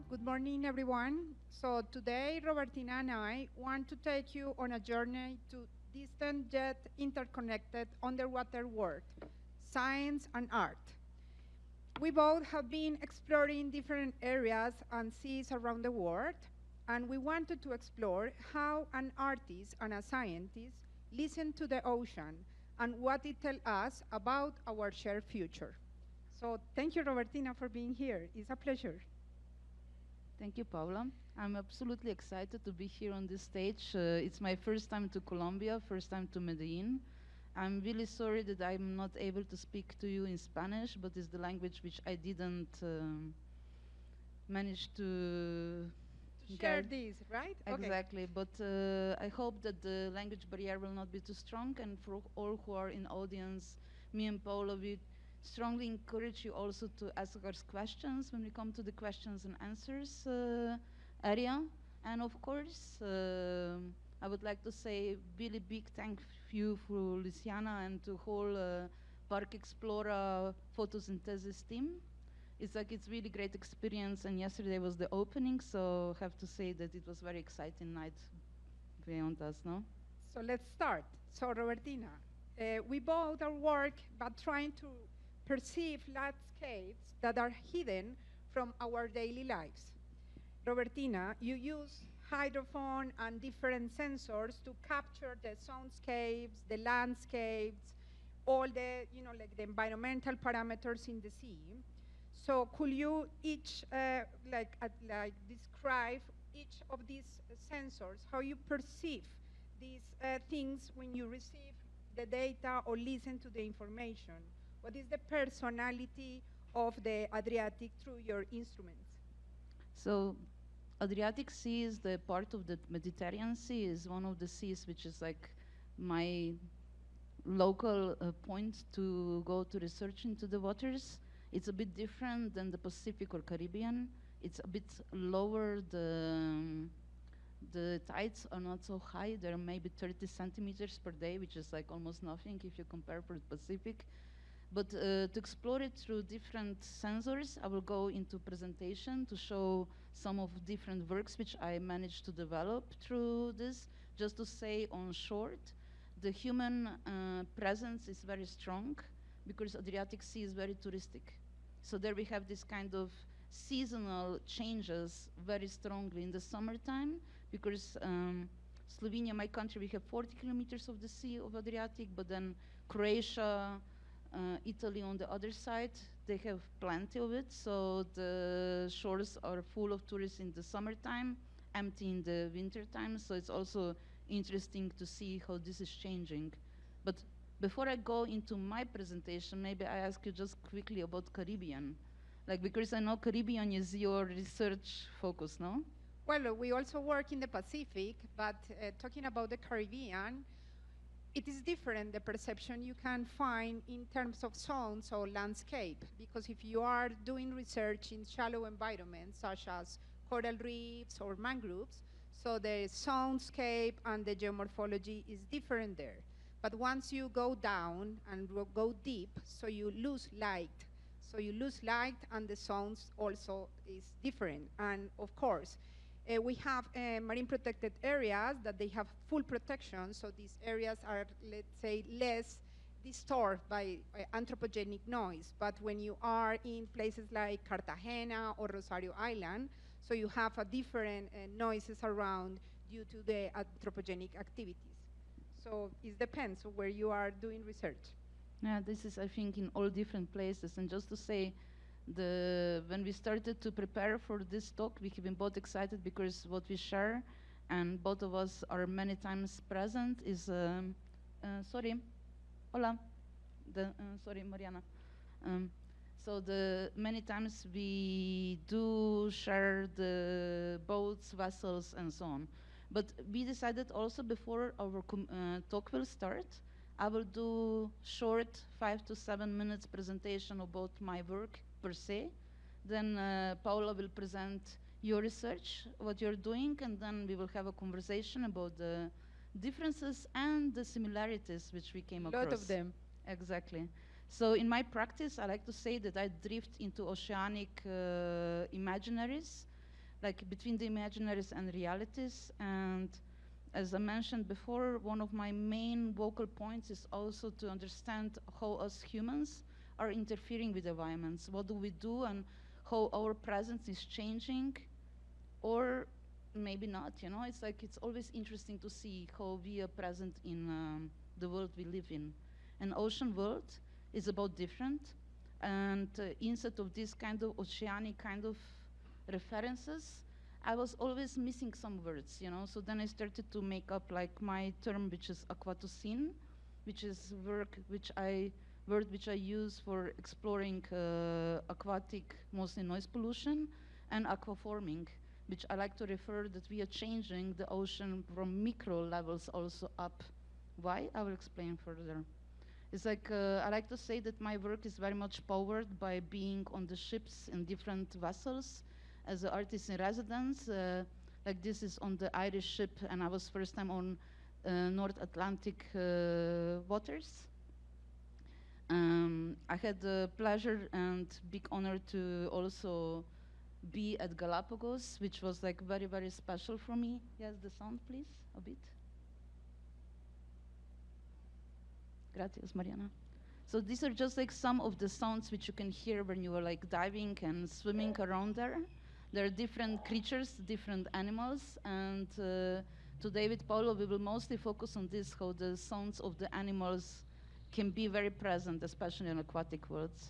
Good morning, everyone. So today, Robertina and I want to take you on a journey to distant yet interconnected underwater world, science and art. We both have been exploring different areas and seas around the world, and we wanted to explore how an artist and a scientist listen to the ocean and what it tells us about our shared future. So thank you, Robertina, for being here. It's a pleasure. Thank you, Paula. I'm absolutely excited to be here on this stage. It's my first time to Colombia, first time to Medellin. I'm really sorry that I'm not able to speak to you in Spanish, but it's the language which I didn't manage to To share get. this, right? Okay. Exactly, but I hope that the language barrier will not be too strong. And for all who are in audience, me and Paula, we strongly encourage you also to ask us questions when we come to the questions and answers area. And of course, I would like to say really big thank you for Luciana and to whole Park Explora photosynthesis team. It's really great experience, and yesterday was the opening, so have to say that it was very exciting night beyond us, no? So let's start. So Robertina, we both are work but trying to perceive landscapes that are hidden from our daily lives. Robertina, you use hydrophone and different sensors to capture the soundscapes, the landscapes, all the, like the environmental parameters in the sea. So could you each, like describe each of these sensors, how you perceive these things when you receive the data or listen to the information? What is the personality of the Adriatic through your instruments? So Adriatic Sea is the part of the Mediterranean Sea, is one of the seas which is like my local point to go to research into the waters. It's a bit different than the Pacific or Caribbean. It's a bit lower, the tides are not so high. They're maybe 30 centimeters per day, which is like almost nothing if you compare for the Pacific. But to explore it through different sensors, I will go into presentation to show some of different works which I managed to develop through this. Just to say on short, the human presence is very strong because Adriatic Sea is very touristic. So there we have this kind of seasonal changes very strongly in the summertime because Slovenia, my country, we have 40 kilometers of the Sea of Adriatic, but then Croatia, Italy on the other side, they have plenty of it. So the shores are full of tourists in the summertime, empty in the wintertime. So it's also interesting to see how this is changing. But before I go into my presentation, maybe I ask you just quickly about Caribbean. Like, because I know Caribbean is your research focus, no? Well, we also work in the Pacific, but talking about the Caribbean, it is different, the perception you can find in terms of zones or landscape, because if you are doing research in shallow environments, such as coral reefs or mangroves, so the soundscape and the geomorphology is different there. But once you go down and go deep, so you lose light. So you lose light and the sounds also is different. And of course, we have marine protected areas that they have full protection, so these areas are, let's say, less disturbed by anthropogenic noise. But when you are in places like Cartagena or Rosario Island, so you have a different noises around due to the anthropogenic activities. So it depends on where you are doing research. Yeah, this is, I think, in all different places. And just to say, when we started to prepare for this talk, we have been both excited because what we share, and both of us are many times present, is sorry, hola, sorry, Mariana. So the many times we do share the boats, vessels, and so on. But we decided also before our talk will start, I will do short 5 to 7 minutes presentation about my work per se. Then Paula will present your research, what you're doing, and then we will have a conversation about the differences and the similarities which we came across. A lot of them. Exactly. So in my practice, I like to say that I drift into oceanic imaginaries like between the imaginaries and realities. And as I mentioned before, one of my main vocal points is also to understand how us humans are interfering with environments. What do we do and how our presence is changing, or maybe not, you know? It's like, it's always interesting to see how we are present in the world we live in. An ocean world is about different, and instead of this kind of oceanic kind of references, I was always missing some words, you know. So then I started to make up like my term, which is aquatocene, which is word which I use for exploring aquatic, mostly noise pollution, and aquaforming, which I like to refer that we are changing the ocean from micro levels also up. Why? I will explain further. It's like, I like to say that my work is very much powered by being on the ships in different vessels as an artist in residence. Like this is on the Irish ship, and I was first time on North Atlantic waters. I had the pleasure and big honor to also be at Galapagos, which was like very, very special for me. Yes, the sound, please, a bit. Gracias, Mariana. So these are just like some of the sounds which you can hear when you are like diving and swimming around there. There are different creatures, different animals, and today with Paulo we will mostly focus on this, how the sounds of the animals can be very present, especially in aquatic worlds.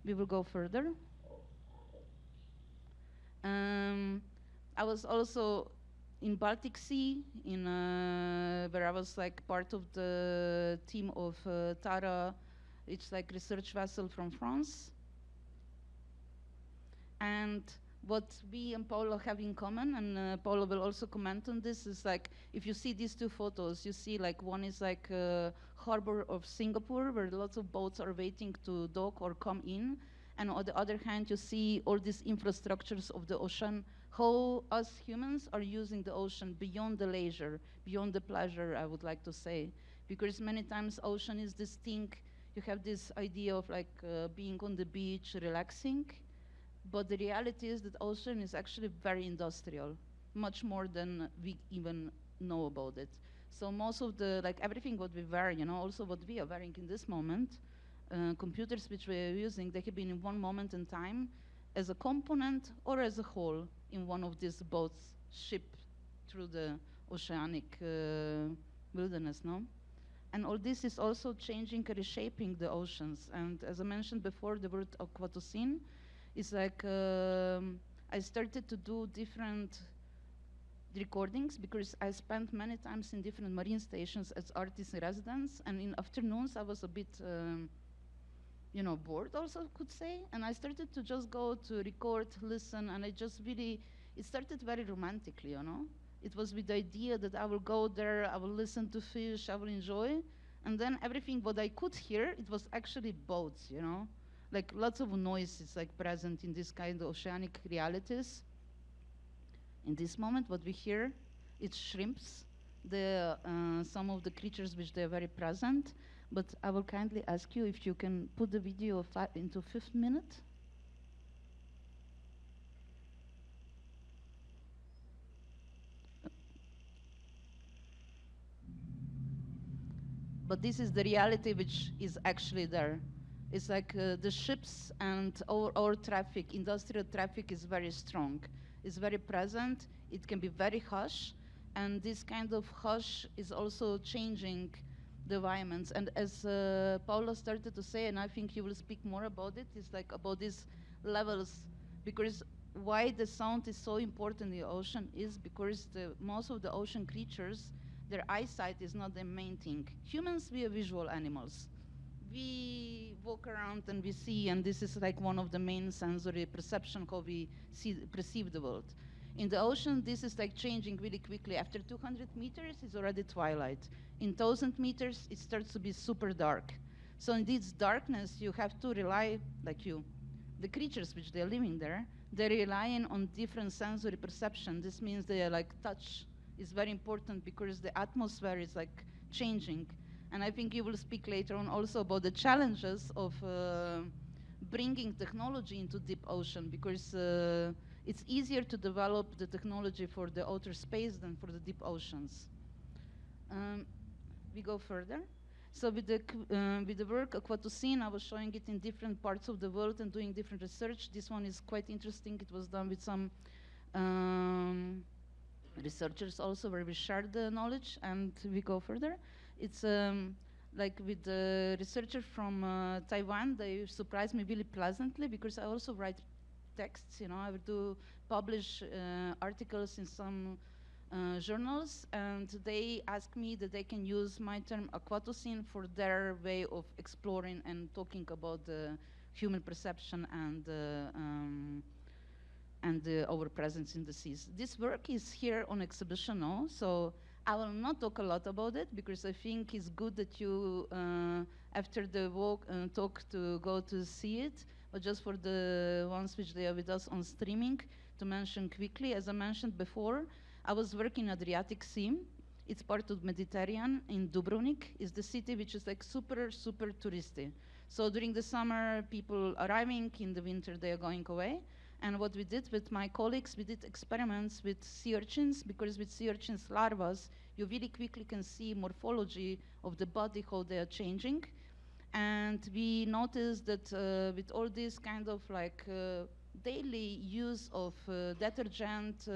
We will go further. I was also in Baltic Sea, in where I was like part of the team of Tara. It's like research vessel from France. And what we and Paulo have in common, and Paulo will also comment on this, is like, if you see these two photos, you see like one is like a harbor of Singapore, where lots of boats are waiting to dock or come in. And on the other hand, you see all these infrastructures of the ocean, how us humans are using the ocean beyond the leisure, beyond the pleasure, I would like to say. Because many times ocean is this thing, you have this idea of like being on the beach, relaxing, but the reality is that ocean is actually very industrial, much more than we even know about it. So most of the, like everything what we wear, you know, also what we are wearing in this moment, computers which we are using, they have been in one moment in time as a component or as a whole in one of these boats shipped through the oceanic wilderness, no? And all this is also changing, reshaping the oceans. And as I mentioned before, the word aquatocene is like, I started to do different recordings because I spent many times in different marine stations as artist in residence, and in afternoons I was a bit, you know, bored also, could say, and I started to just go to record, listen, and I just really, it started very romantically, you know. It was with the idea that I will go there, I will listen to fish, I will enjoy, and then everything what I could hear, it was actually boats, you know. Like lots of noise is like present in this kind of oceanic realities. In this moment, what we hear, it's shrimps, some of the creatures which they are very present. But I will kindly ask you if you can put the video into 5th minute. But this is the reality which is actually there. It's like the ships and our traffic, industrial traffic is very strong. It's very present, it can be very harsh, and this kind of hush is also changing the environments. And as Paula started to say, and I think you will speak more about it, is like about these levels, because why the sound is so important in the ocean is because most of the ocean creatures, their eyesight is not the main thing. Humans, we are visual animals. We walk around and we see, and this is like one of the main sensory perception how we perceive the world. In the ocean, this is like changing really quickly. After 200 meters, it's already twilight. In 1,000 meters, it starts to be super dark. So in this darkness, you have to rely, like the creatures which they're living there, they're relying on different sensory perception. This means they are like touch is very important because the atmosphere is like changing. And I think you will speak later on also about the challenges of bringing technology into deep ocean, because it's easier to develop the technology for the outer space than for the deep oceans. We go further. So with the work Aquatocene, I was showing it in different parts of the world and doing different research. This one is quite interesting. It was done with some researchers also, where we shared the knowledge, and we go further. It's like with the researcher from Taiwan, they surprised me really pleasantly, because I also write texts, you know, I do publish articles in some journals, and they ask me that they can use my term Aquatocene for their way of exploring and talking about the human perception and our presence in the seas. This work is here on exhibition now, so I will not talk a lot about it, because I think it's good that you, after the talk, to go to see it, but just for the ones which they are with us on streaming, to mention quickly, as I mentioned before, I was working Adriatic Sea. It's part of Mediterranean in Dubrovnik. It's the city which is like super, super touristy. So during the summer, people arriving, in the winter they are going away. And what we did with my colleagues, we did experiments with sea urchins, because with sea urchins larvas, you really quickly can see morphology of the body, how they are changing. And we noticed that with all this kind of like daily use of detergent,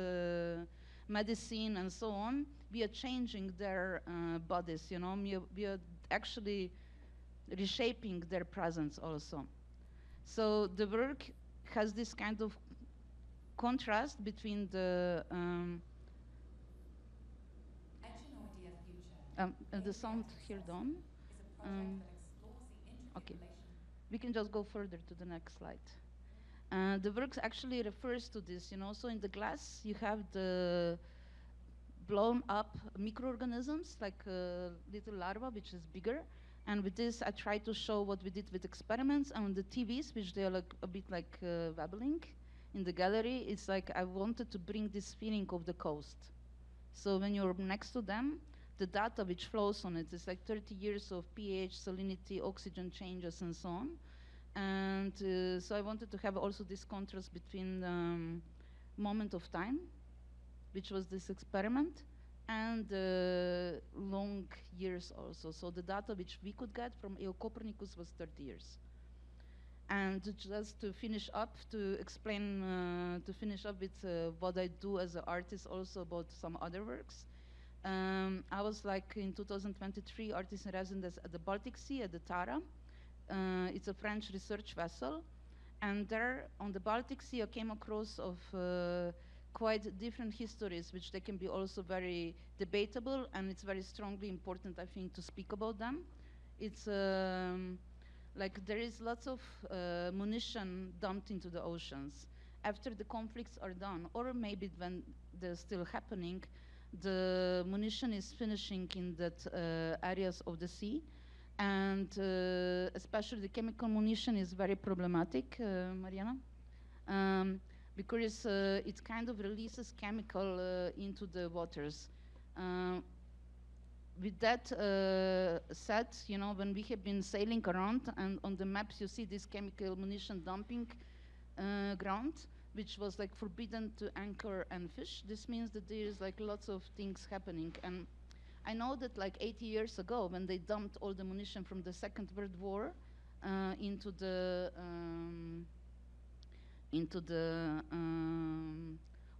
medicine, and so on, we are changing their bodies, you know, we are actually reshaping their presence also. So the work has this kind of contrast between the the sound here down. Okay, we can just go further to the next slide. The work actually refers to this, you know, so in the glass you have the blown up microorganisms, like little larva, which is bigger. And with this, I tried to show what we did with experiments. And on the TVs, which they are like a bit like wobbling in the gallery, it's like I wanted to bring this feeling of the coast. So when you're next to them, the data which flows on it is like 30 years of pH, salinity, oxygen changes, and so on. And so I wanted to have also this contrast between moment of time, which was this experiment, and long years also. So the data which we could get from EO Copernicus was 30 years. And just to finish up, to explain, to finish up with what I do as an artist also about some other works. I was like in 2023 artist in residence at the Baltic Sea at the Tara. It's a French research vessel. And there on the Baltic Sea I came across of quite different histories, which they can be also very debatable, and it's very strongly important, I think, to speak about them. It's like there is lots of munition dumped into the oceans. After the conflicts are done, or maybe when they're still happening, the munition is finishing in that areas of the sea. And especially the chemical munition is very problematic, Mariana. Because it kind of releases chemical into the waters. With that said, you know, when we have been sailing around, and on the maps you see this chemical munition dumping ground, which was like forbidden to anchor and fish. This means that there is like lots of things happening. And I know that like 80 years ago, when they dumped all the munition from the Second World War into the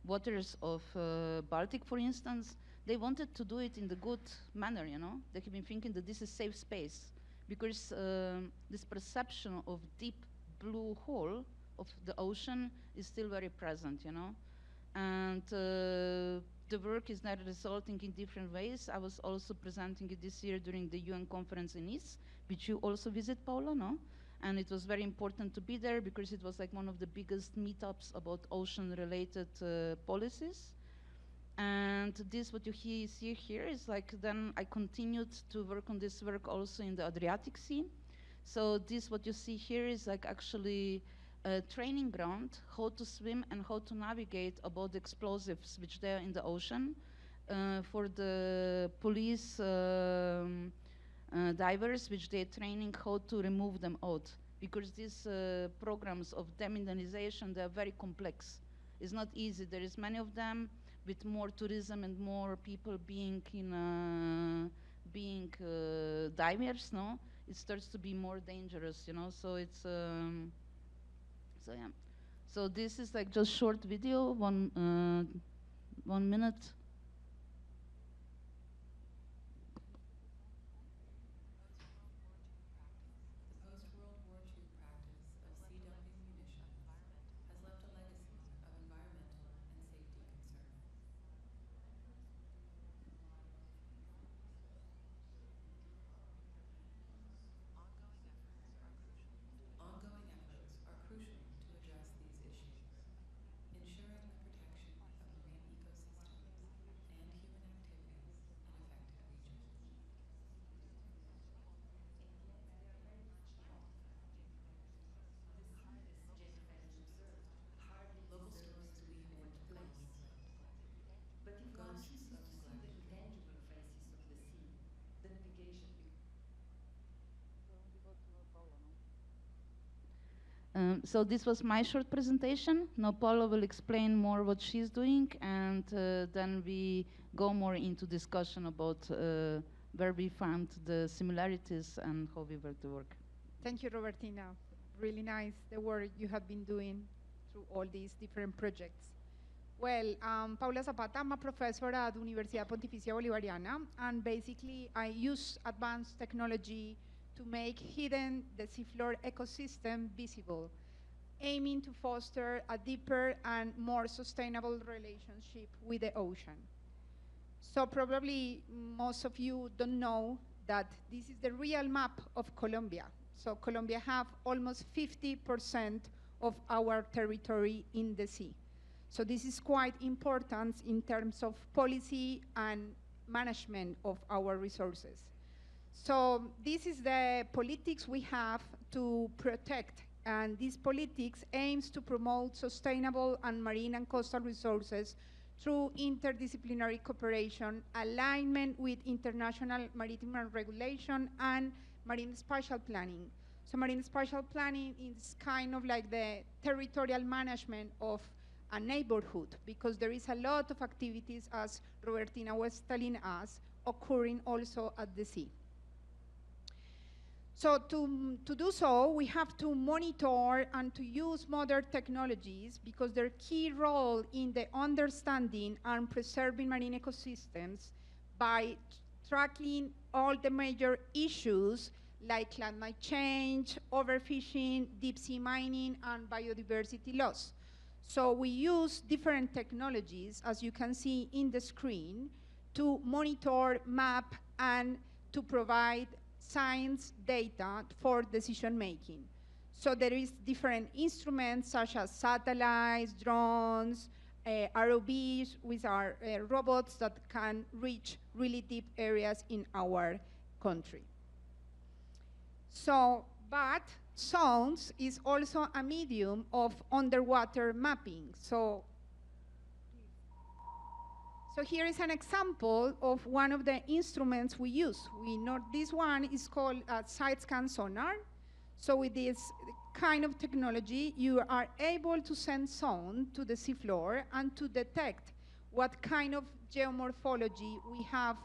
waters of Baltic, for instance, they wanted to do it in the good manner, you know. They have been thinking that this is safe space, because this perception of deep blue hole of the ocean is still very present, you know. And the work is now resulting in different ways. I was also presenting it this year during the UN conference in Nice, which you also visit, Paula, no? And it was very important to be there because it was like one of the biggest meetups about ocean-related policies. And this, what you see here, is like then I continued to work on this work also in the Adriatic Sea. So this, what you see here, is like actually a training ground, how to swim and how to navigate about the explosives which they are in the ocean for the police divers, which they're training how to remove them out. Because these programs of demineralization, they're very complex. It's not easy. There is many of them with more tourism and more people being in divers, no? It starts to be more dangerous, you know. So it's so yeah. So this is like just short video, 1 minute. So this was my short presentation. Now Paula will explain more what she's doing, and then we go more into discussion about where we found the similarities and how we were to work. Thank you, Robertina. Really nice, the work you have been doing through all these different projects. Well, Paula Zapata, I'm a professor at Universidad Pontificia Bolivariana, and basically I use advanced technology to make hidden the seafloor ecosystem visible, aiming to foster a deeper and more sustainable relationship with the ocean. So probably most of you don't know that this is the real map of Colombia. So Colombia have almost 50% of our territory in the sea. So this is quite important in terms of policy and management of our resources. So this is the politics we have to protect, and this politics aims to promote sustainable and marine and coastal resources through interdisciplinary cooperation, alignment with international maritime regulation, and marine spatial planning. So marine spatial planning is kind of like the territorial management of a neighborhood, because there is a lot of activities, as Robertina was telling us, occurring also at the sea. So to do so, we have to monitor and to use modern technologies, because their key role in the understanding and preserving marine ecosystems by tracking all the major issues like climate change, overfishing, deep sea mining, and biodiversity loss. So we use different technologies, as you can see in the screen, to monitor, map, and to provide science data for decision making. So there is different instruments such as satellites, drones, ROVs, which are robots that can reach really deep areas in our country. So, but sounds is also a medium of underwater mapping. So here is an example of one of the instruments we use. We know this one is called side scan sonar. So with this kind of technology, you are able to send sound to the seafloor and to detect what kind of geomorphology we have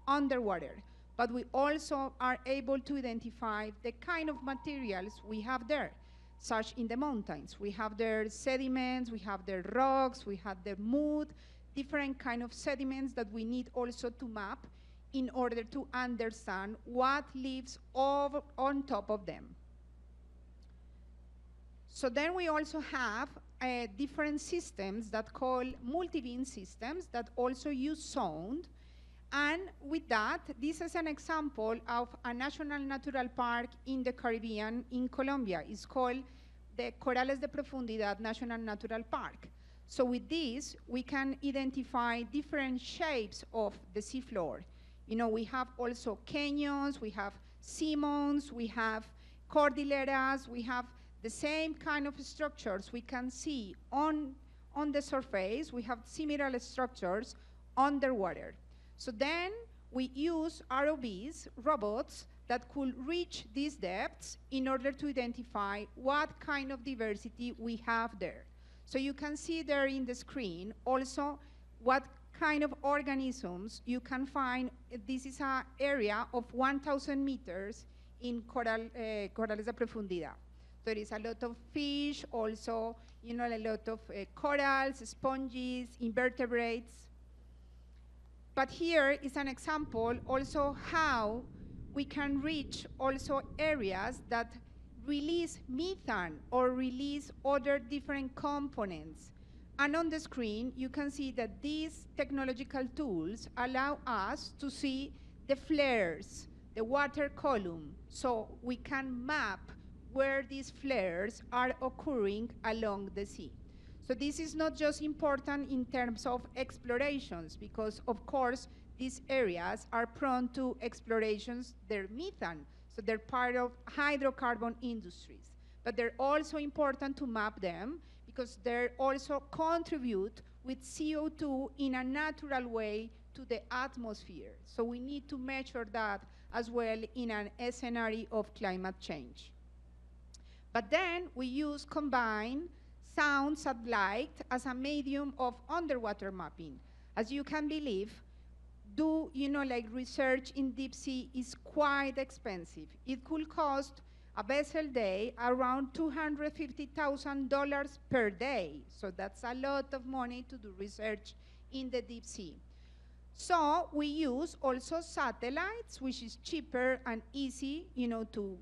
underwater. But we also are able to identify the kind of materials we have there, such in the mountains. We have their sediments, we have their rocks, we have their mud, different kind of sediments that we need also to map in order to understand what lives on top of them. So then we also have different systems that call multi-beam systems that also use sound. And with that, this is an example of a national natural park in the Caribbean in Colombia. It's called the Corales de Profundidad National Natural Park. So with this, we can identify different shapes of the seafloor. You know, we have also canyons, we have seamounts, we have cordilleras, we have the same kind of structures we can see on the surface. We have similar structures underwater. So then we use ROVs, robots, that could reach these depths in order to identify what kind of diversity we have there. So you can see there in the screen also what kind of organisms you can find. This is an area of 1,000 meters in Corales de Profundidad. There is a lot of fish, also, a lot of corals, sponges, invertebrates. But here is an example also how we can reach also areas that release methane or release other different components. And on the screen, you can see that these technological tools allow us to see the flares, the water column, so we can map where these flares are occurring along the sea. So this is not just important in terms of explorations, because of course these areas are prone to explorations. They're methane, so they're part of hydrocarbon industries. But they're also important to map them because they also contribute with CO2 in a natural way to the atmosphere. So we need to measure that as well in an scenario of climate change. But then we use combined sound satellite as a medium of underwater mapping. As you can believe, research in deep sea is quite expensive. It could cost a vessel day around $250,000 per day. So that's a lot of money to do research in the deep sea. So we use also satellites, which is cheaper and easy, to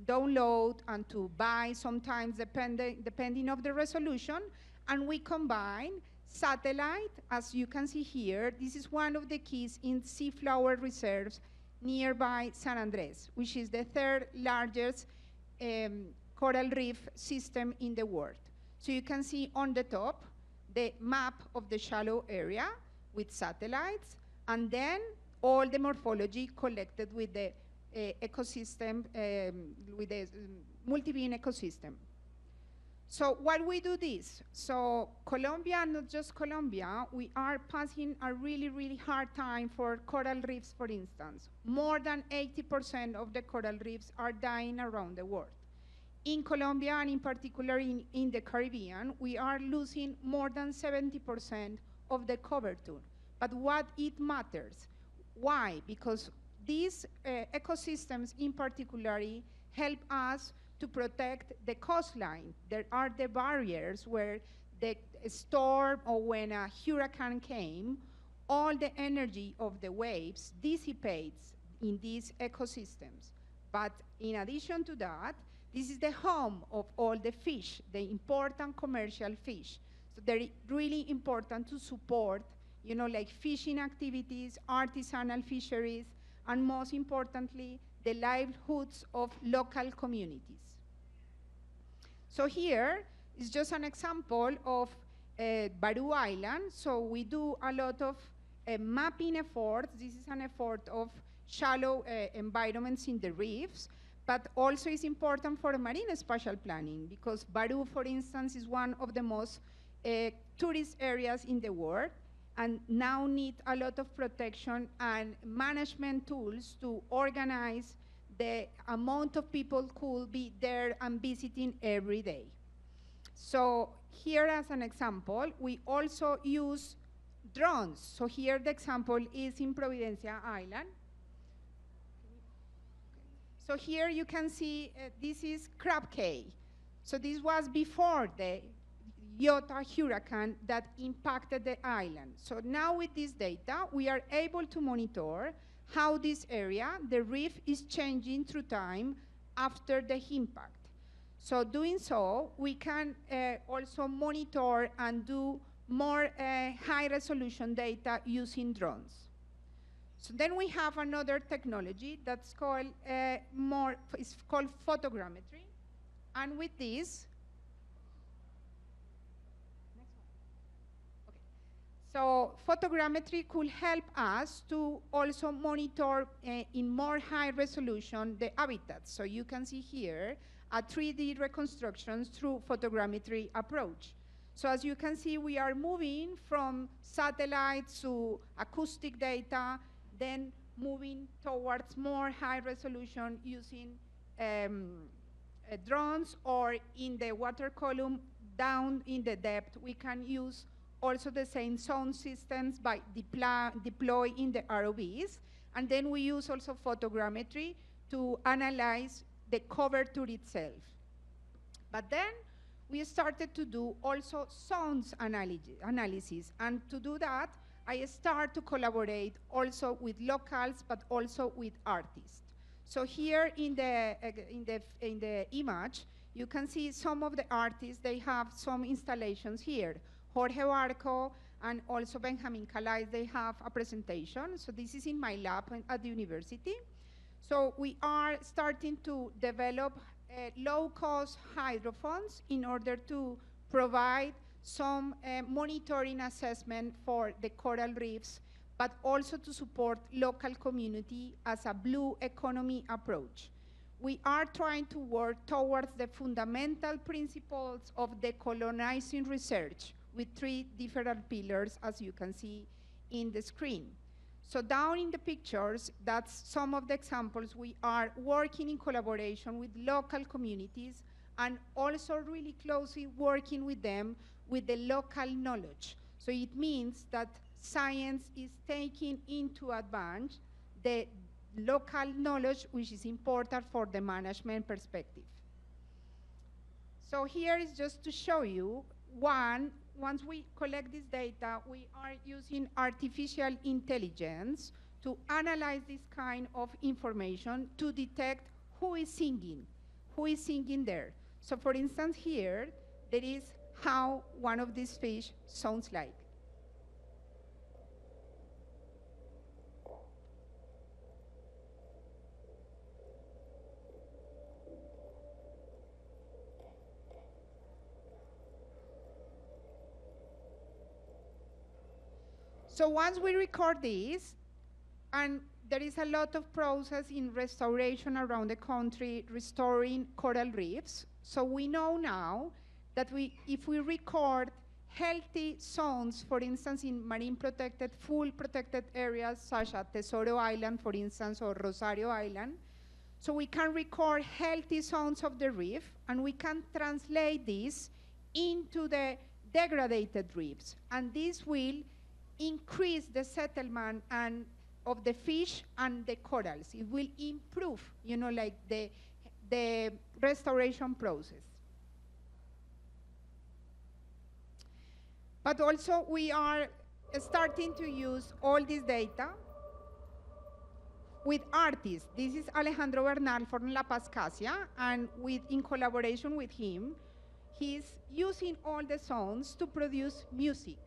download and to buy, sometimes depending on the resolution. And we combine satellite, as you can see here. This is one of the keys in seaflower reserves nearby San Andres, which is the third largest coral reef system in the world. So you can see on the top the map of the shallow area with satellites, and then all the morphology collected with the ecosystem, with the multi-being ecosystem. So why we do this? So Colombia, not just Colombia, we are passing a really, really hard time for coral reefs, for instance. More than 80% of the coral reefs are dying around the world. In Colombia, and in particular in the Caribbean, we are losing more than 70% of the coverture. But what it matters? Why? Because these ecosystems in particular help us to protect the coastline. There are the barriers where the storm or when a hurricane came, all the energy of the waves dissipates in these ecosystems. But in addition to that, this is the home of all the fish, the important commercial fish. So they're really important to support, like fishing activities, artisanal fisheries, and most importantly, the livelihoods of local communities. So here is just an example of Baru Island. So we do a lot of mapping efforts. This is an effort of shallow environments in the reefs, but also is important for marine spatial planning because Baru, for instance, is one of the most tourist areas in the world, and now need a lot of protection and management tools to organize the amount of people who will be there and visiting every day. So here as an example, we also use drones. So here the example is in Providencia Island. So here you can see this is Crab Cay. So this was before the Iota hurricane that impacted the island. So now with this data, we are able to monitor how this area, the reef, is changing through time after the impact. So doing so, we can also monitor and do more high-resolution data using drones. So then we have another technology that's called it's called photogrammetry, and with this, so photogrammetry could help us to also monitor in more high resolution the habitats. So you can see here a 3D reconstructions through photogrammetry approach. So as you can see, we are moving from satellites to acoustic data, then moving towards more high resolution using drones, or in the water column, down in the depth, we can use also the same sound systems by deploy in the ROVs. And then we use also photogrammetry to analyze the coverture itself. But then we started to do also sounds analysis. And to do that, I start to collaborate also with locals, but also with artists. So here in the image, you can see some of the artists, they have some installations here. Jorge Barco and also Benjamin Calais, they have a presentation. So this is in my lab at the university. So we are starting to develop low-cost hydrophones in order to provide some monitoring assessment for the coral reefs, but also to support local community as a blue economy approach. We are trying to work towards the fundamental principles of decolonizing research with 3 different pillars, as you can see in the screen. So down in the pictures, that's some of the examples. We are working in collaboration with local communities and also really closely working with them with the local knowledge. So it means that science is taking into advantage the local knowledge, which is important for the management perspective. So here is just to show you, once we collect this data, we are using artificial intelligence to analyze this kind of information to detect who is singing there. So for instance, here, there is how one of these fish sounds like. So once we record this, and there is a lot of process in restoration around the country, restoring coral reefs. So we know now that if we record healthy zones, for instance, in marine protected, full protected areas such as Tesoro Island, for instance, or Rosario Island, so we can record healthy zones of the reef, and we can translate this into the degraded reefs. And this will increase the settlement of the fish and the corals. It will improve, like the restoration process. But also we are starting to use all this data with artists. This is Alejandro Bernal from La Paz Casia, and in collaboration with him, he's using all the sounds to produce music.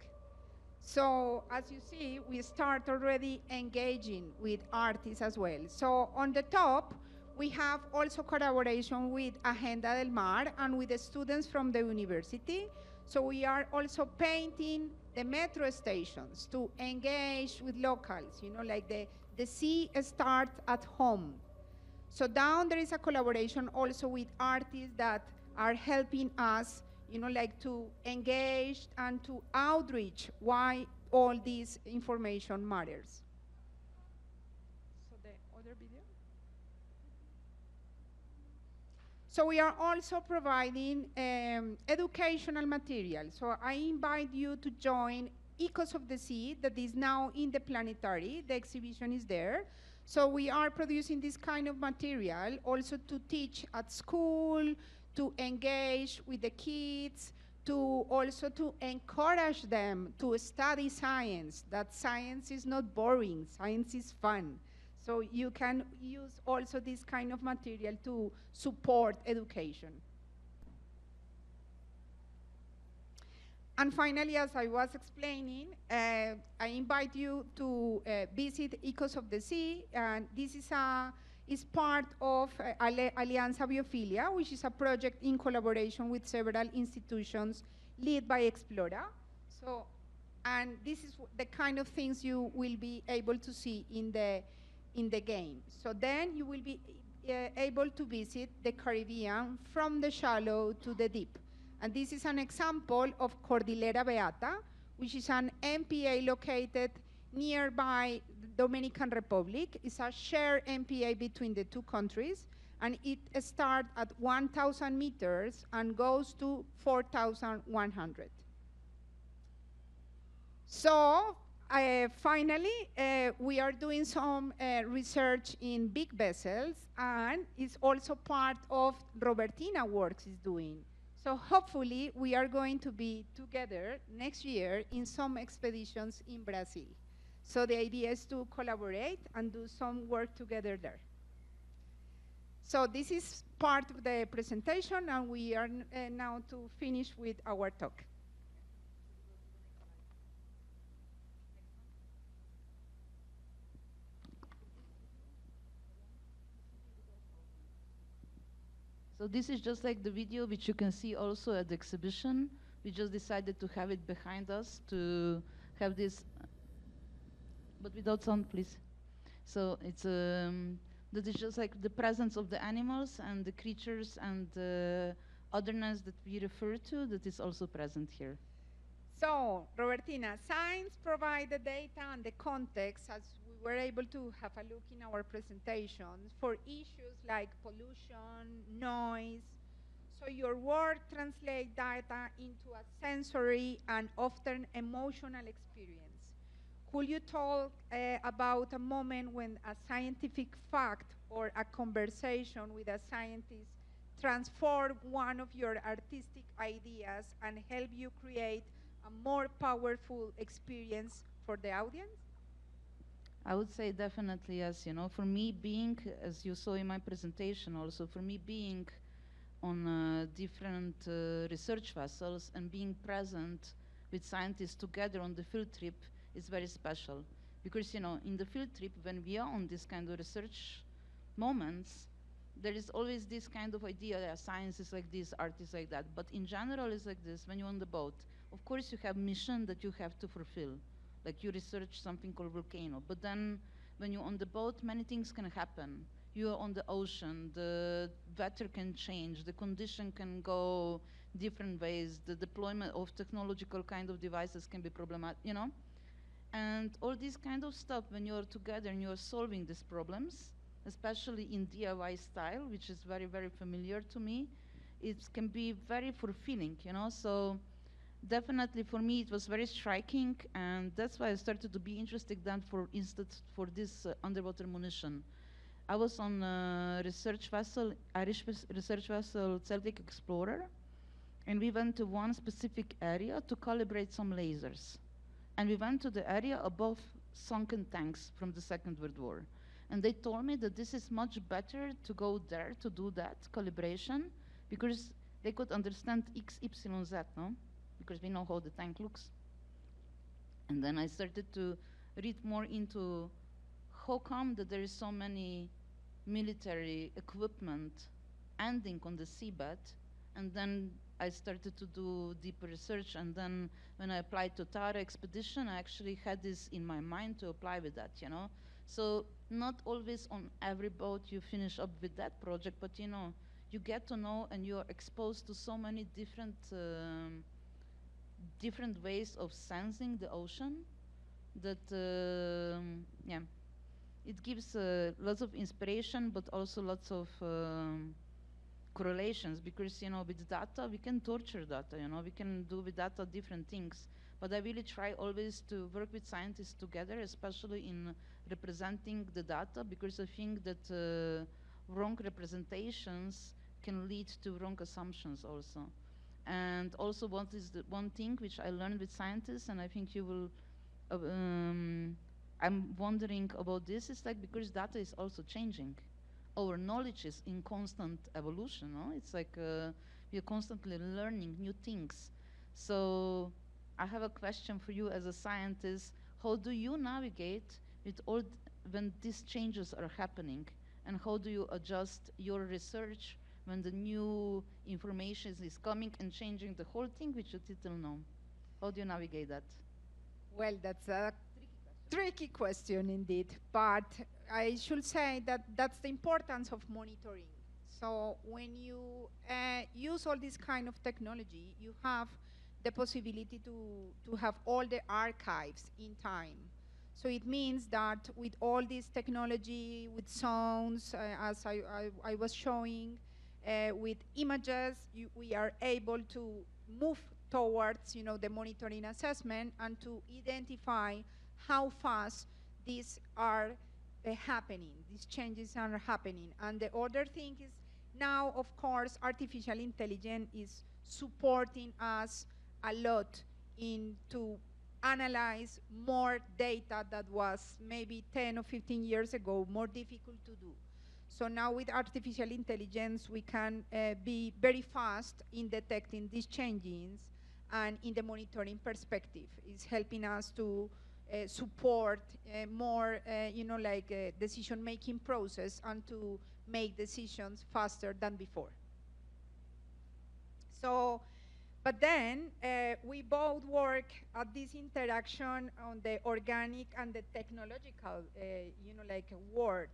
So as you see, we start already engaging with artists as well. So on the top, we have also collaboration with Agenda del Mar and with the students from the university. So we are also painting the metro stations to engage with locals, like the sea starts at home. So down there is a collaboration also with artists that are helping us like to engage and to outreach why all this information matters. So the other video. So we are also providing educational material. So I invite you to join Ecos of the Sea, that is now in the planetary. The exhibition is there. So we are producing this kind of material also to teach at school, to engage with the kids, to also to encourage them to study science, that science is not boring, science is fun. So you can use also this kind of material to support education. And finally, as I was explaining, I invite you to visit Ecos of the Sea, and this is part of Alianza Biophilia, which is a project in collaboration with several institutions led by Explora. So, and this is the kind of things you will be able to see in the game. So then you will be able to visit the Caribbean from the shallow to the deep. And this is an example of Cordillera Beata, which is an MPA located nearby the Dominican Republic. It's a shared MPA between the two countries. And it starts at 1,000 meters and goes to 4,100. So finally, we are doing some research in big vessels, and it's also part of Robertina works is doing. So hopefully, we are going to be together next year in some expeditions in Brazil. So the idea is to collaborate and do some work together there. So this is part of the presentation, and we are now to finish with our talk. So this is just like the video which you can see also at the exhibition. We just decided to have it behind us to have this, but without sound, please. So it's that is just like the presence of the animals and the creatures and the otherness that we refer to that is also present here. So, Robertina, science provides the data and the context, as we were able to have a look in our presentations, for issues like pollution, noise. So your work translates data into a sensory and often emotional experience. Could you talk about a moment when a scientific fact or a conversation with a scientist transformed one of your artistic ideas and helped you create a more powerful experience for the audience? I would say definitely yes. You know, for me being, as you saw in my presentation also, for me being on different research vessels and being present with scientists together on the field trip is very special. Because, you know, in the field trip, when we are on this kind of research moments, there is always this kind of idea that science is like this, art is like that. But in general, it's like this. When you're on the boat, of course, you have mission that you have to fulfill. Like you research something called volcano. But then when you're on the boat, many things can happen. You are on the ocean, the weather can change, the condition can go different ways, the deployment of technological kind of devices can be problematic, you know? And all this kind of stuff, when you're together and you're solving these problems, especially in DIY style, which is very, very familiar to me, it can be very fulfilling, you know? So definitely for me, it was very striking, and that's why I started to be interested then, for instance, for this underwater munition. I was on a research vessel, Irish research vessel, Celtic Explorer, and we went to one specific area to calibrate some lasers. And we went to the area above sunken tanks from the Second World War. And they told me that this is much better to go there to do that calibration, because they could understand X, Y, Z, no? Because we know how the tank looks. And then I started to read more into how come that there is so many military equipment ending on the seabed. And then I started to do deeper research, and then when I applied to Tara expedition, I actually had this in my mind to apply with that, you know. So not always on every boat you finish up with that project, but you know, you get to know and you're exposed to so many different different ways of sensing the ocean that, yeah, it gives lots of inspiration, but also lots of correlations, because, you know, with data, we can torture data, you know, we can do with data different things. But I really try always to work with scientists together, especially in representing the data, because I think that wrong representations can lead to wrong assumptions also. And also, what is the one thing which I learned with scientists, and I think you will, I'm wondering about this, is like, because data is also changing. Our knowledge is in constant evolution, no? It's like we are constantly learning new things. So I have a question for you as a scientist. How do you navigate with all when these changes are happening? And how do you adjust your research when the new information is coming and changing the whole thing which you didn't know? How do you navigate that? Well, that's a tricky question indeed, but I should say that that's the importance of monitoring. So when you use all this kind of technology, you have the possibility to have all the archives in time. So it means that with all this technology, with sounds, as I was showing, with images, we are able to move towards, the monitoring assessment and to identify how fast these are happening, these changes are happening. And the other thing is now, of course, artificial intelligence is supporting us a lot to analyze more data that was maybe 10 or 15 years ago more difficult to do. So now with artificial intelligence, we can be very fast in detecting these changes, and in the monitoring perspective is helping us to support more, decision-making process and to make decisions faster than before. So, but then we both work at this interaction on the organic and the technological, world.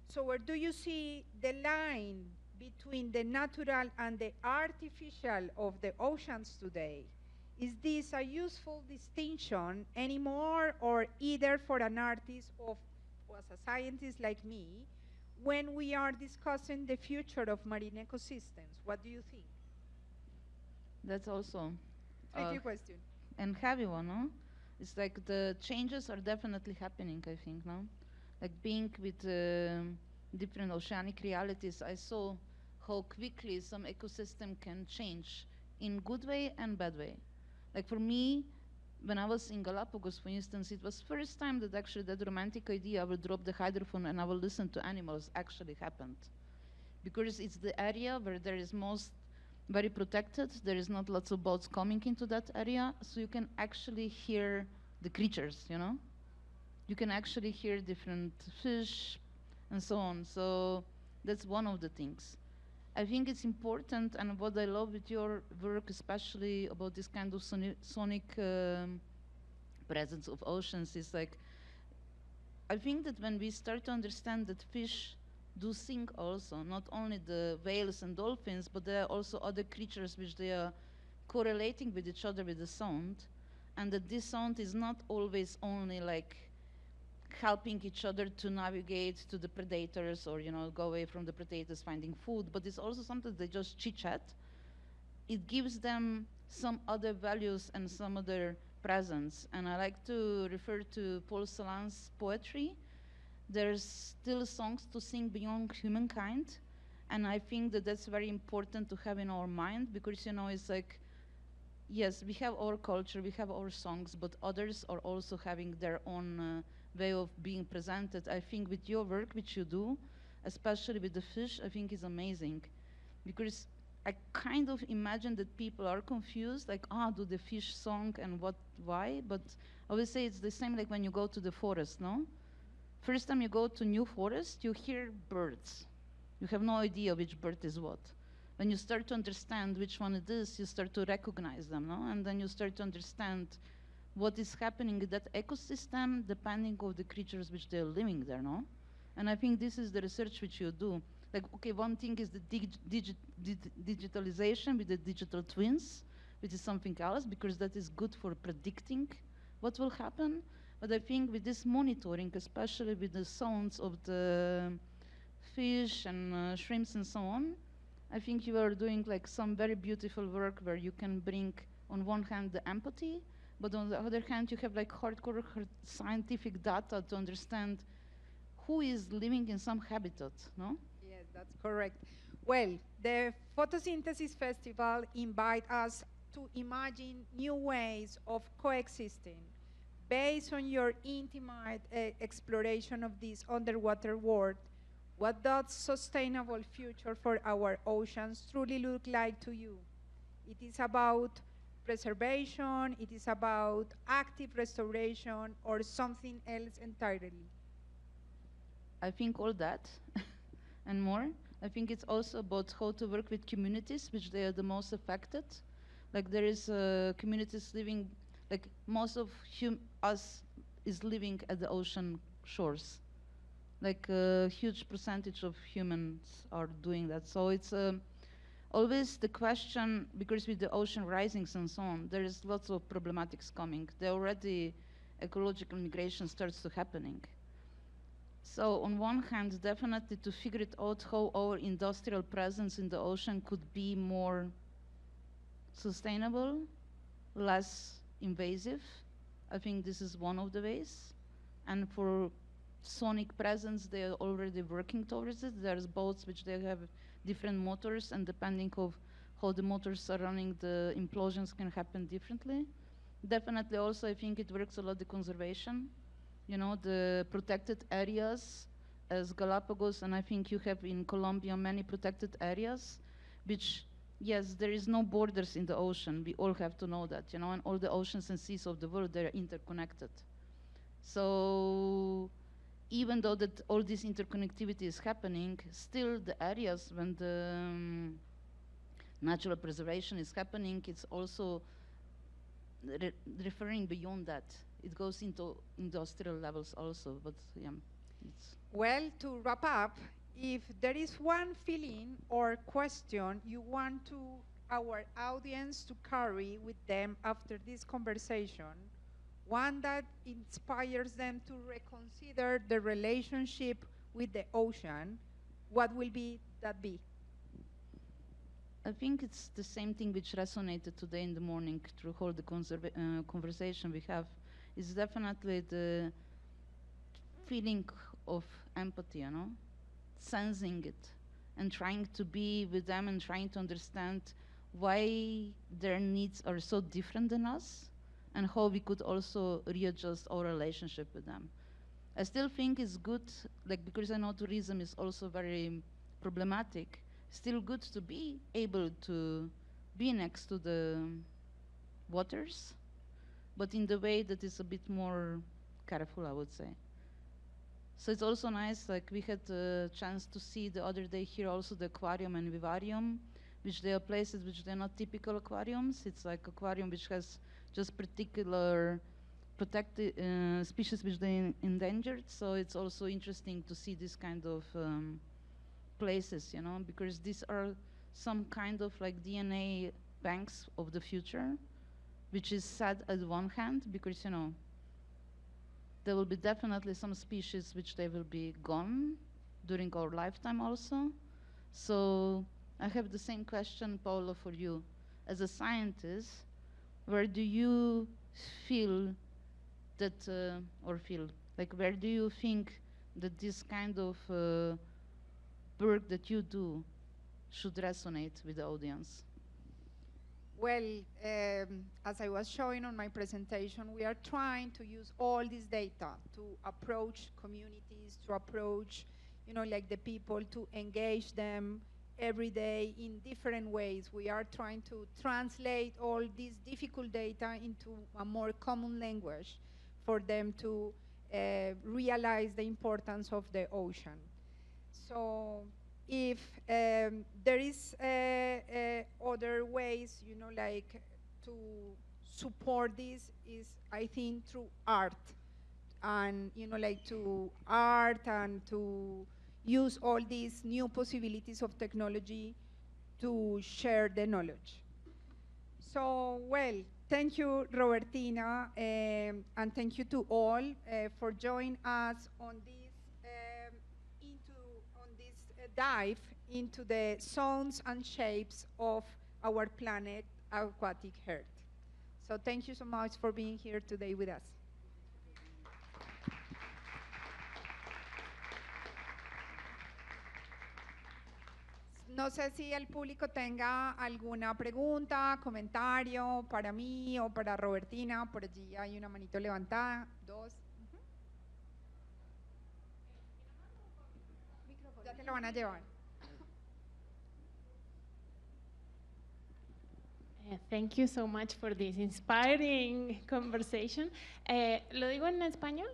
So where do you see the line between the natural and the artificial of the oceans today? Is this a useful distinction anymore, or either for an artist or as a scientist like me, when we are discussing the future of marine ecosystems? What do you think? That's also Tricky question. and heavy one, no? It's like the changes are definitely happening, I think, no? Like being with different oceanic realities, I saw how quickly some ecosystem can change in good way and bad way. Like for me, when I was in Galapagos, for instance, it was first time that actually that romantic idea, I will drop the hydrophone and I will listen to animals, actually happened. Because it's the area where there is most very protected, there is not lots of boats coming into that area, so you can actually hear the creatures, you know? You can actually hear different fish and so on. So that's one of the things. I think it's important, and what I love with your work, especially about this kind of sonic presence of oceans, is like, I think that when we start to understand that fish do sing also, not only the whales and dolphins, but there are also other creatures which they are correlating with each other with the sound, and that this sound is not always only like helping each other to navigate to the predators or go away from the predators finding food, but it's also something they just chit-chat. It gives them some other values and some other presence. And I like to refer to Paul Celan's poetry. There's still songs to sing beyond humankind, and I think that that's very important to have in our mind, because it's like, yes, we have our culture, we have our songs, but others are also having their own way of being presented. I think with your work, which you do, especially with the fish, I think is amazing, because I kind of imagine that people are confused, like, do the fish song and why? But I would say it's the same like when you go to the forest, no? First time you go to new forest, you hear birds. You have no idea which bird is what. When you start to understand which one it is, you start to recognize them, no? And then you start to understand what is happening in that ecosystem depending on the creatures which they're living there, no? And I think this is the research which you do. Like, okay, one thing is the digitalization with the digital twins, which is something else, because that is good for predicting what will happen. But I think with this monitoring, especially with the sounds of the fish and shrimps and so on, I think you are doing like some very beautiful work where you can bring, on one hand, the empathy, but on the other hand, you have like hardcore scientific data to understand who is living in some habitat, no? Yes, that's correct. Well, the Photosynthesis Festival invites us to imagine new ways of coexisting. Based on your intimate exploration of this underwater world, what does sustainable future for our oceans truly look like to you? It is about preservation, it is about active restoration, or something else entirely? I think all that and more. I think it's also about how to work with communities which they are the most affected. Like there is communities living, like most of us is living at the ocean shores. Like a huge percentage of humans are doing that. So it's always the question, because with the ocean risings and so on, there is lots of problematics coming. They already ecological migration starts to happening. So on one hand, definitely to figure it out how our industrial presence in the ocean could be more sustainable, less invasive. I think this is one of the ways. And for sonic presence, they are already working towards it. There's boats which they have different motors, and depending of how the motors are running, the implosions can happen differently. Definitely also, I think it works a lot the conservation. You know, the protected areas as Galapagos, and I think you have in Colombia many protected areas, which, yes, there is no borders in the ocean. We all have to know that, you know, and all the oceans and seas of the world, they're interconnected. So even though that all this interconnectivity is happening, still the areas when the natural preservation is happening, it's also referring beyond that. It goes into industrial levels also, but yeah. Well, to wrap up, if there is one feeling or question you want to our audience to carry with them after this conversation, one that inspires them to reconsider the relationship with the ocean, what will that be? I think it's the same thing which resonated today in the morning through all the conversation we have. It's definitely the feeling of empathy, you know, sensing it and trying to be with them and trying to understand why their needs are so different than us and how we could also readjust our relationship with them. I still think it's good, like, because I know tourism is also very problematic, still good to be able to be next to the waters, but in the way that is a bit more careful, I would say. So it's also nice, like we had a chance to see the other day here also the aquarium and vivarium, which they are places which they're not typical aquariums. It's like aquarium which has just particular protected species which they endangered. So it's also interesting to see this kind of places, you know, because these are some kind of like DNA banks of the future, which is sad at one hand because, you know, there will be definitely some species which they will be gone during our lifetime also. So I have the same question, Paolo, for you. As a scientist, where do you feel that, where do you think that this kind of work that you do should resonate with the audience? Well, as I was showing on my presentation, we are trying to use all this data to approach communities, to approach, you know, like the people, to engage them every day in different ways. We are trying to translate all this difficult data into a more common language for them to realize the importance of the ocean. So if there is other ways, you know, like to support this is, I think, through art, and you know, like to art and to use all these new possibilities of technology to share the knowledge. So, well, thank you, Robertina, and thank you to all for joining us on this dive into the sounds and shapes of our planet, aquatic Earth. So thank you so much for being here today with us. No sé si el público tenga alguna pregunta, comentario para mí o para Robertina. Por allí hay una manito levantada, dos. Ya te lo van a llevar. Thank you so much for this inspiring conversation. ¿Lo digo en español?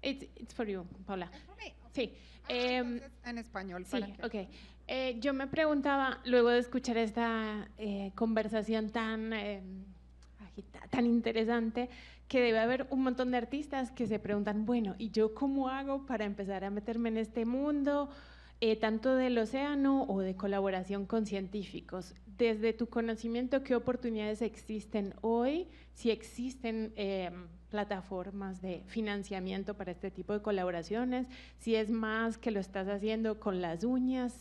It's for you, Paula. Sí. En español. Sí, ok. Yo me preguntaba, luego de escuchar esta conversación tan interesante, que debe haber un montón de artistas que se preguntan, bueno, ¿y yo cómo hago para empezar a meterme en este mundo? tanto del océano o de colaboración con científicos. Desde tu conocimiento, ¿qué oportunidades existen hoy? Si existen plataformas de financiamiento para este tipo de colaboraciones, si es más que lo estás haciendo con las uñas,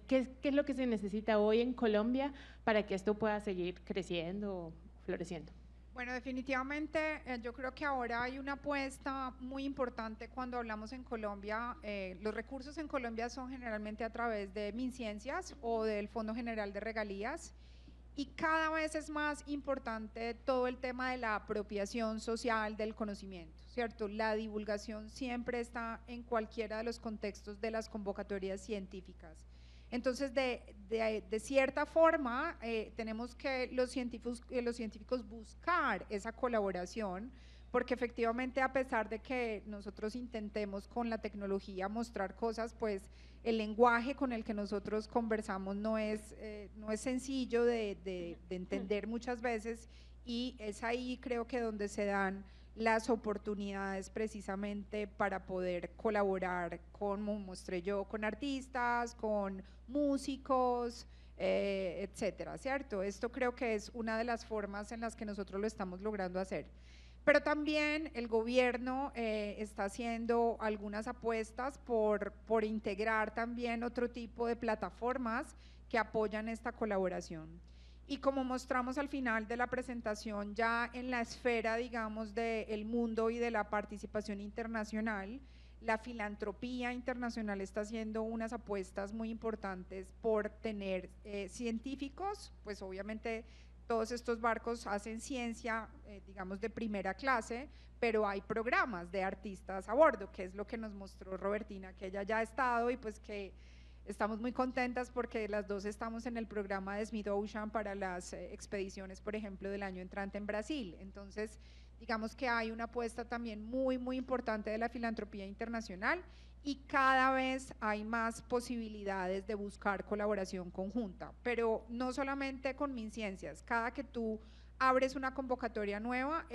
¿qué es lo que se necesita hoy en Colombia para que esto pueda seguir creciendo o floreciendo? Bueno, definitivamente yo creo que ahora hay una apuesta muy importante cuando hablamos en Colombia. Los recursos en Colombia son generalmente a través de MinCiencias o del Fondo General de Regalías, y cada vez es más importante todo el tema de la apropiación social del conocimiento, ¿cierto? La divulgación siempre está en cualquiera de los contextos de las convocatorias científicas. Entonces, de cierta forma, tenemos que los científicos buscar esa colaboración, porque efectivamente, a pesar de que nosotros intentemos con la tecnología mostrar cosas, pues el lenguaje con el que nosotros conversamos no es sencillo de entender muchas veces, y es ahí, creo que, donde se dan las oportunidades precisamente para poder colaborar, como mostré yo, con artistas, con músicos, etcétera, ¿cierto? Esto creo que es una de las formas en las que nosotros lo estamos logrando hacer. Pero también el gobierno está haciendo algunas apuestas por integrar también otro tipo de plataformas que apoyan esta colaboración. Y como mostramos al final de la presentación, ya en la esfera, digamos, del mundo y de la participación internacional, la filantropía internacional está haciendo unas apuestas muy importantes por tener científicos, pues obviamente todos estos barcos hacen ciencia, digamos, de primera clase, pero hay programas de artistas a bordo, que es lo que nos mostró Robertina, que ella ya ha estado, y pues que estamos muy contentas porque las dos estamos en el programa de Smith Ocean para las expediciones, por ejemplo, del año entrante en Brasil. Entonces, digamos que hay una apuesta también muy, muy importante de la filantropía internacional, y cada vez hay más posibilidades de buscar colaboración conjunta, pero no solamente con MinCiencias. Cada que tú abres una convocatoria nueva,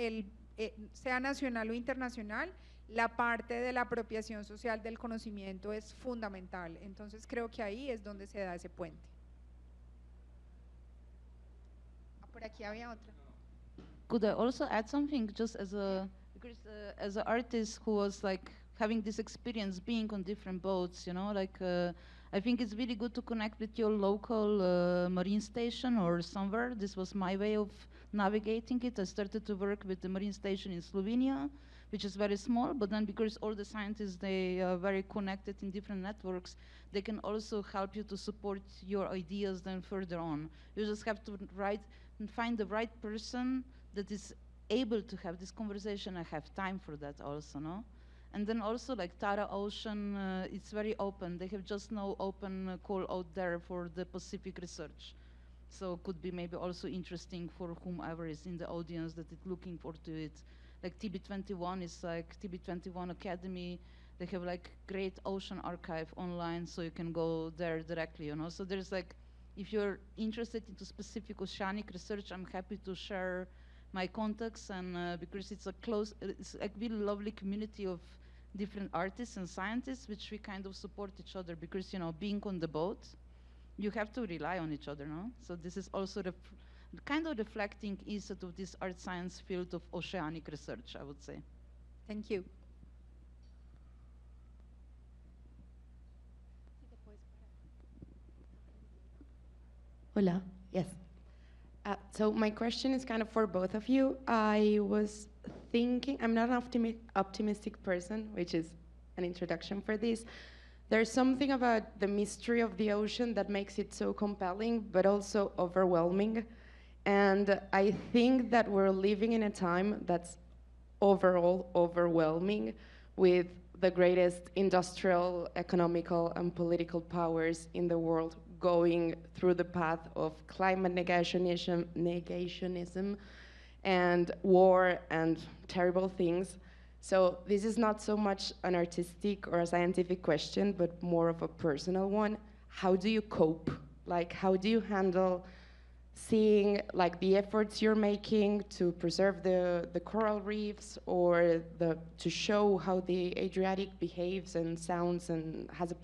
sea nacional o internacional, la parte de la apropiación social del conocimiento es fundamental. Entonces creo que ahí es donde se da ese puente. Por aquí había otra. Could I also add something, just because as an artist who was like having this experience being on different boats, you know, like I think it's really good to connect with your local marine station or somewhere. This was my way of navigating it. I started to work with the marine station in Slovenia, which is very small, but then because all the scientists, they are very connected in different networks, they can also help you to support your ideas then further on. You just have to find the right person that is able to have this conversation and have time for that also, no? And then also like Tara Ocean, it's very open. They have just no open call out there for the Pacific research. So could be maybe also interesting for whomever is in the audience that is looking forward to it. Like TB21 is like TB21 Academy. They have like great ocean archive online, so you can go there directly, you know? So there's like, if you're interested into specific oceanic research, I'm happy to share my contacts, and because it's it's a really lovely community of different artists and scientists, which we kind of support each other, because, you know, being on the boat, you have to rely on each other, no? So this is also kind of reflecting instead of this art science field of oceanic research, I would say. Thank you. Hola, yes. So my question is kind of for both of you. I was thinking, I'm not an optimistic person, which is an introduction for this. There's something about the mystery of the ocean that makes it so compelling, but also overwhelming. And I think that we're living in a time that's overall overwhelming, with the greatest industrial, economical, and political powers in the world going through the path of climate negationism and war and terrible things. So this is not so much an artistic or a scientific question, but more of a personal one. How do you cope? Like, how do you handle seeing like the efforts you're making to preserve the coral reefs, or to show how the Adriatic behaves and sounds and has a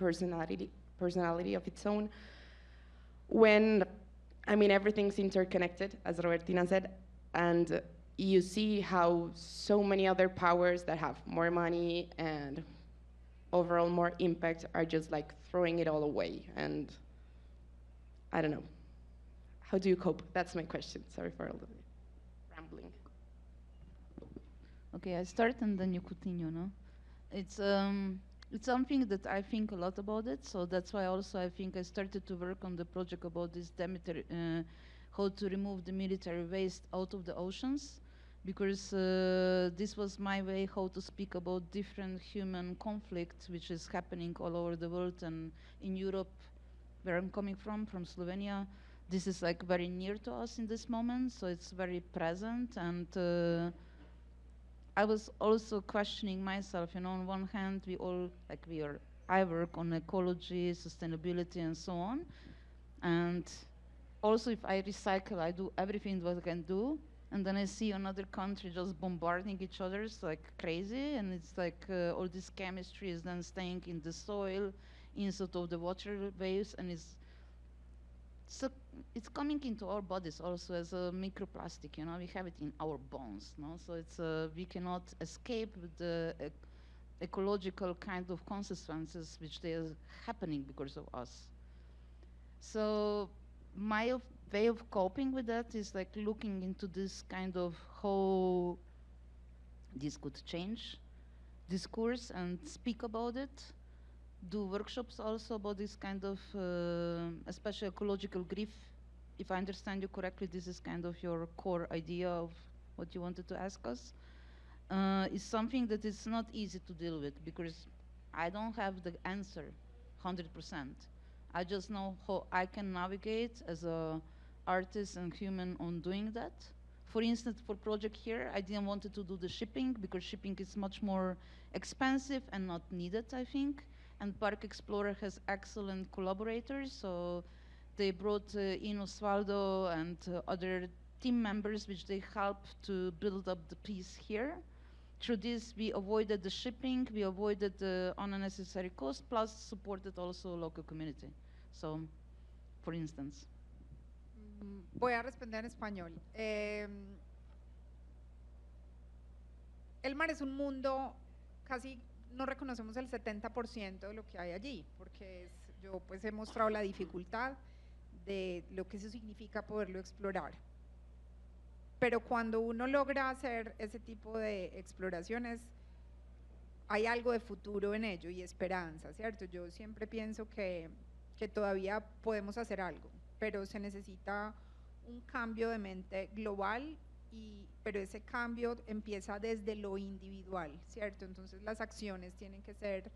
personality of its own. When, I mean, everything's interconnected, as Robertina said, and you see how so many other powers that have more money and overall more impact are just like throwing it all away. And I don't know. How do you cope? That's my question. Sorry for all the rambling. Okay, I start and then you continue, no? It's something that I think a lot about it, so that's why also I think I started to work on the project about this Demeter, how to remove the military waste out of the oceans, because this was my way how to speak about different human conflict which is happening all over the world, and in Europe, where I'm coming from Slovenia, this is like very near to us in this moment, so it's very present. And I was also questioning myself, you know, on one hand, I work on ecology, sustainability, and so on. And also if I recycle, I do everything what I can do. And then I see another country just bombarding each other, it's like crazy. And it's like all this chemistry is then staying in the soil, instead of the waterways, and it's coming into our bodies also as a microplastic, you know, we have it in our bones, no? So it's, we cannot escape the ecological kind of consequences which they are happening because of us. So my way of coping with that is like looking into this kind of how this could change discourse and speak about it. Do workshops also about this kind of, especially ecological grief. If I understand you correctly, this is kind of your core idea of what you wanted to ask us. It's something that is not easy to deal with because I don't have the answer 100%. I just know how I can navigate as a artist and human on doing that. For instance, for project here, I didn't want to do the shipping because shipping is much more expensive and not needed, I think. And Park Explorer has excellent collaborators, so they brought in Osvaldo and other team members which they helped to build up the piece here. Through this, we avoided the shipping, we avoided the unnecessary cost, plus supported also local community. So, for instance. Voy a responder en español. El mar es un mundo, casi no reconocemos el 70% de lo que hay allí, porque yo pues he mostrado la dificultad de lo que eso significa poderlo explorar. Pero cuando uno logra hacer ese tipo de exploraciones, hay algo de futuro en ello y esperanza, ¿cierto? Yo siempre pienso que todavía podemos hacer algo, pero se necesita un cambio de mente global, pero ese cambio empieza desde lo individual, ¿cierto? Entonces las acciones tienen que ser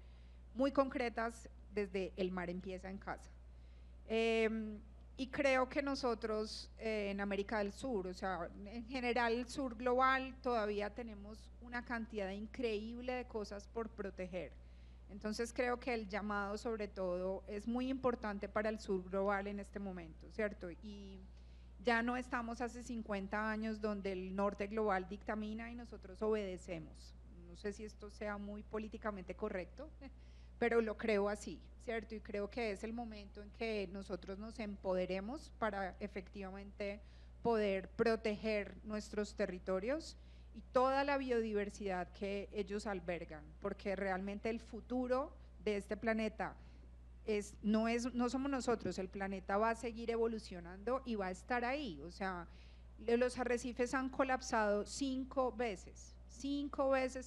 muy concretas desde el mar empieza en casa. Y creo que nosotros en América del Sur, o sea, en general el sur global, todavía tenemos una cantidad increíble de cosas por proteger. Entonces creo que el llamado sobre todo es muy importante para el sur global en este momento, ¿cierto? Y ya no estamos hace 50 años donde el norte global dictamina y nosotros obedecemos. No sé si esto sea muy políticamente correcto, pero lo creo así, ¿cierto? Y creo que es el momento en que nosotros nos empoderemos para efectivamente poder proteger nuestros territorios y toda la biodiversidad que ellos albergan, porque realmente el futuro de este planeta no somos nosotros, el planeta va a seguir evolucionando y va a estar ahí. O sea, los arrecifes han colapsado 5 veces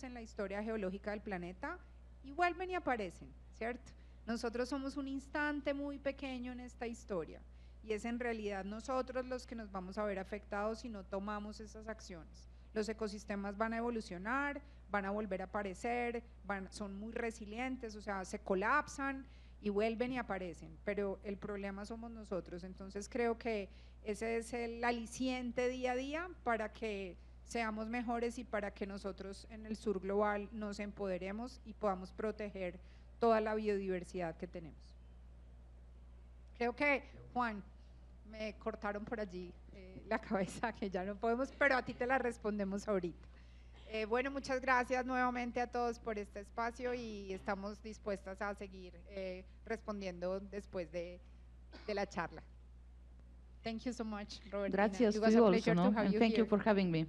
en la historia geológica del planeta y vuelven y aparecen, ¿cierto? Nosotros somos un instante muy pequeño en esta historia y es en realidad nosotros los que nos vamos a ver afectados si no tomamos esas acciones. Los ecosistemas van a evolucionar, van a volver a aparecer, son muy resilientes, o sea, se colapsan y vuelven y aparecen, pero el problema somos nosotros. Entonces creo que ese es el aliciente día a día para que seamos mejores y para que nosotros en el sur global nos empoderemos y podamos proteger toda la biodiversidad que tenemos. Creo que, Juan, me cortaron por allí la cabeza, que ya no podemos, pero a ti te la respondemos ahorita. Bueno, muchas gracias nuevamente a todos por este espacio y estamos dispuestas a seguir respondiendo después de la charla. Thank you so much, Robertina. Gracias It to was you a also, pleasure no? to have And you thank you here. for having me.